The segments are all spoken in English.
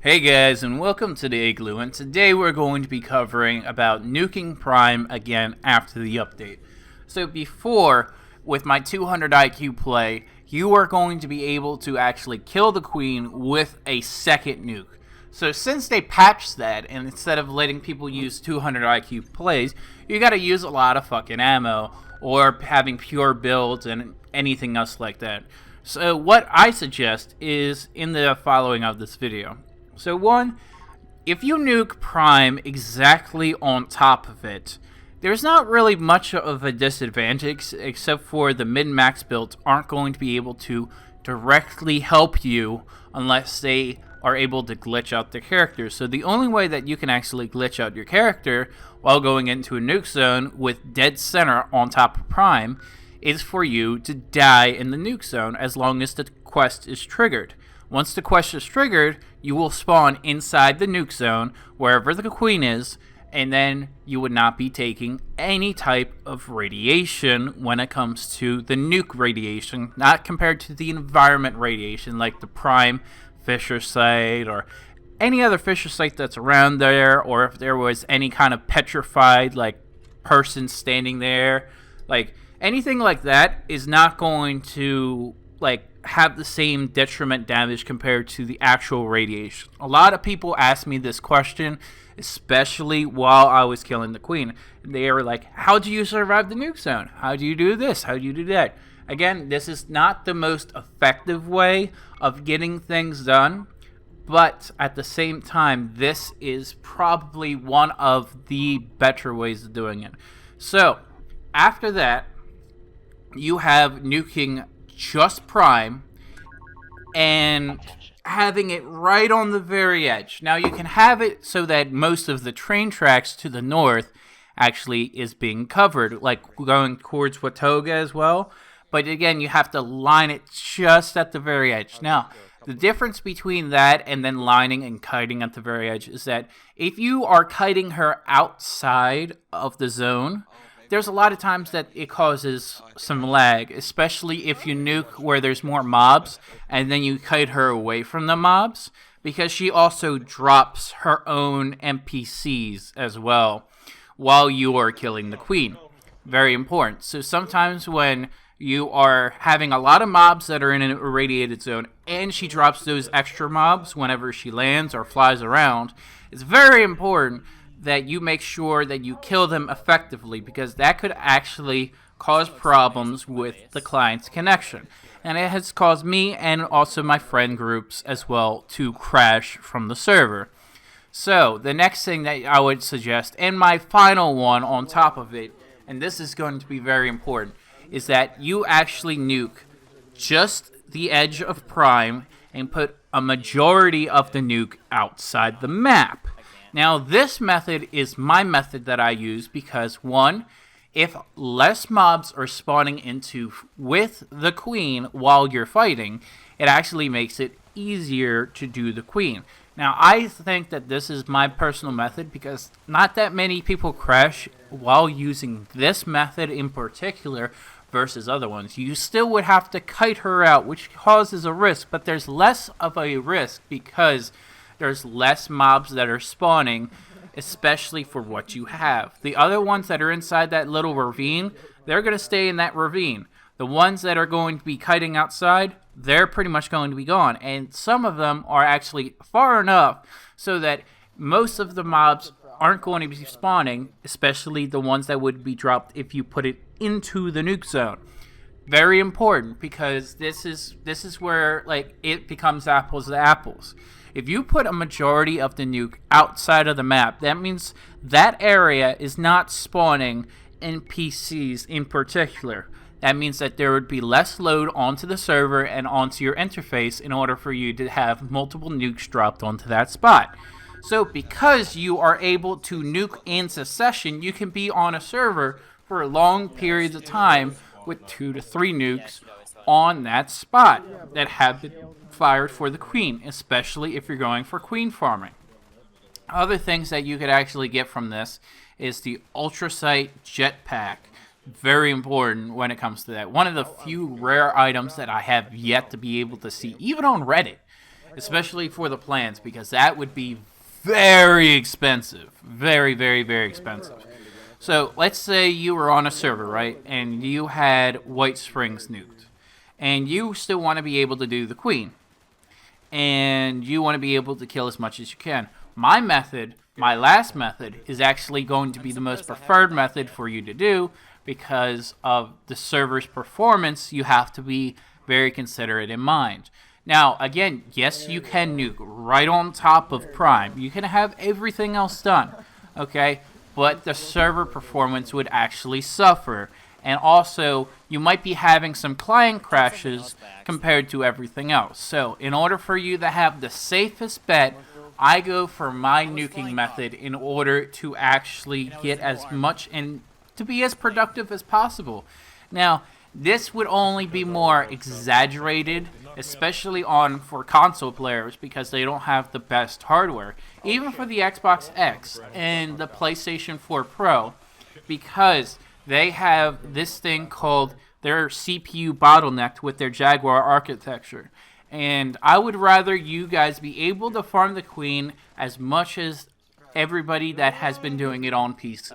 Hey guys, and welcome to the Igloo, and today we're going to be covering about nuking Prime again after the update. So before, with my 200 IQ play, you are going to be able to actually kill the queen with a second nuke. So since they patched that, and instead of letting people use 200 IQ plays, you gotta use a lot of fucking ammo, or having pure builds and anything else like that. So what I suggest is in the following of this video. So one, if you nuke Prime exactly on top of it, there's not really much of a disadvantage except for the min-max builds aren't going to be able to directly help you unless they are able to glitch out their characters. So the only way that you can actually glitch out your character while going into a nuke zone with dead center on top of Prime is for you to die in the nuke zone as long as the quest is triggered. Once the quest is triggered, you will spawn inside the nuke zone, wherever the queen is, and then you would not be taking any type of radiation when it comes to the nuke radiation, not compared to the environment radiation, like the Prime Fisher site, or any other Fisher site that's around there, or if there was any kind of petrified, like, person standing there, like, anything like that is not going to, like, have the same detriment damage compared to the actual radiation. A lot of people ask me this question, especially while I was killing the queen. They were like, how do you survive the nuke zone? How do you do this? How do you do that? Again, this is not the most effective way of getting things done, but at the same time, this is probably one of the better ways of doing it. So, after that, you have nuking just Prime and having it right on the very edge. Now you can have it so that most of the train tracks to the north actually is being covered, like going towards Watoga as well. But again, you have to line it just at the very edge. Now, the difference between that and then lining and kiting at the very edge is that if you are kiting her outside of the zone, there's a lot of times that it causes some lag, especially if you nuke where there's more mobs and then you kite her away from the mobs, because she also drops her own NPCs as well while you are killing the queen. Very important. So sometimes when you are having a lot of mobs that are in an irradiated zone and she drops those extra mobs whenever she lands or flies around, it's very important that you make sure that you kill them effectively, because that could actually cause problems with the client's connection. And it has caused me and also my friend groups as well to crash from the server. So, the next thing that I would suggest, and my final one on top of it, and this is going to be very important, is that you actually nuke just the edge of Prime and put a majority of the nuke outside the map. Now, this method is my method that I use because, one, if less mobs are spawning into with the queen while you're fighting, it actually makes it easier to do the queen. Now, I think that this is my personal method because not that many people crash while using this method in particular versus other ones. You still would have to kite her out, which causes a risk, but there's less of a risk because there's less mobs that are spawning, especially for what you have. The other ones that are inside that little ravine, they're going to stay in that ravine. The ones that are going to be kiting outside, they're pretty much going to be gone. And some of them are actually far enough so that most of the mobs aren't going to be spawning, especially the ones that would be dropped if you put it into the nuke zone. Very important, because this is where, like, it becomes apples to apples. If you put a majority of the nuke outside of the map, that means that area is not spawning NPCs in particular. That means that there would be less load onto the server and onto your interface in order for you to have multiple nukes dropped onto that spot. So because you are able to nuke in succession, you can be on a server for long periods of time with 2 to 3 nukes on that spot that have been fired for the queen, especially if you're going for queen farming. Other things that you could actually get from this is the Ultrasight Jetpack. Very important when it comes to that. One of the few rare items that I have yet to be able to see, even on Reddit. especially for the plans, because that would be very expensive. Very, very, very expensive. So let's say you were on a server, right, and you had White Springs nuked, and you still want to be able to do the queen, and you want to be able to kill as much as you can. My method, my last method, is actually going to be the most preferred method for you to do because of the server's performance. You have to be very considerate in mind. Now, again, yes, you can nuke right on top of Prime. You can have everything else done, okay? But the server performance would actually suffer. And also, you might be having some client crashes compared to everything else. So, in order for you to have the safest bet, I go for my nuking method in order to actually get as much and to be as productive as possible. Now, this would only be more exaggerated, especially for console players, because they don't have the best hardware. Even for the Xbox X and the PlayStation 4 Pro, because they have this thing called their CPU bottlenecked with their Jaguar architecture. And I would rather you guys be able to farm the queen as much as everybody that has been doing it on PC.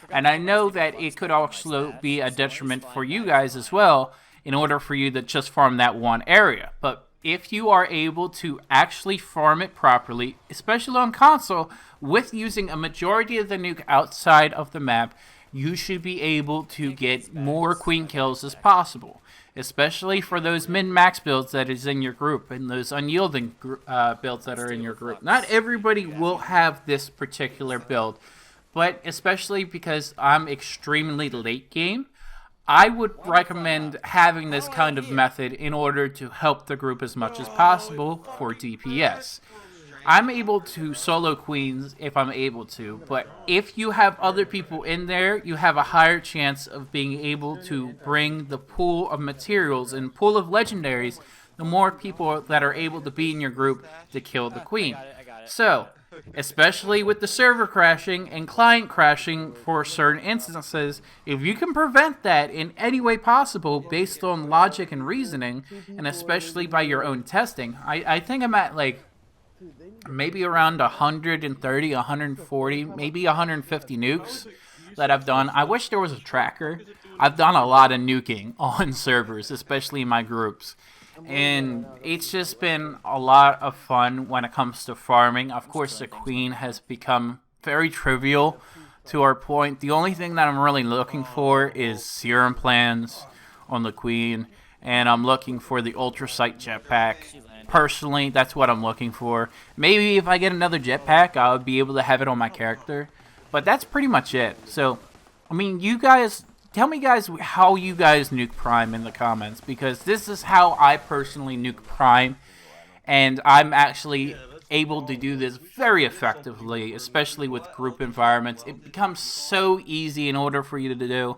And I know that it could also be a detriment for you guys as well in order for you to just farm that one area. But if you are able to actually farm it properly, especially on console, with using a majority of the nuke outside of the map, you should be able to get more queen kills as possible, especially for those min-max builds that is in your group and those unyielding builds that are in your group. Not everybody will have this particular build, but especially because I'm extremely late game, I would recommend having this kind of method in order to help the group as much as possible for DPS. I'm able to solo queens if I'm able to, but if you have other people in there, you have a higher chance of being able to bring the pool of materials and pool of legendaries, the more people that are able to be in your group to kill the queen. So, especially with the server crashing and client crashing for certain instances, if you can prevent that in any way possible based on logic and reasoning, and especially by your own testing, I think I'm at like maybe around 130, 140, maybe 150 nukes that I've done. I wish there was a tracker. I've done a lot of nuking on servers, especially in my groups. And it's just been a lot of fun when it comes to farming. Of course, the queen has become very trivial to our point. The only thing that I'm really looking for is serum plans on the queen, and I'm looking for the ultrasight jetpack. Personally, that's what I'm looking for. Maybe if I get another jetpack, I'll be able to have it on my character. But that's pretty much it. So, I mean, you guys, tell me guys how you guys nuke Prime in the comments, because this is how I personally nuke Prime, and I'm actually able to do this very effectively, especially with group environments. It becomes so easy in order for you to do,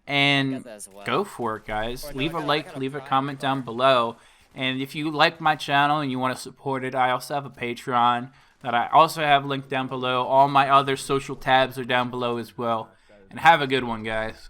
and go for it, guys. Leave a like, leave a comment down below, and if you like my channel and you want to support it, I also have a Patreon that I also have linked down below. All my other social tabs are down below as well, and have a good one, guys.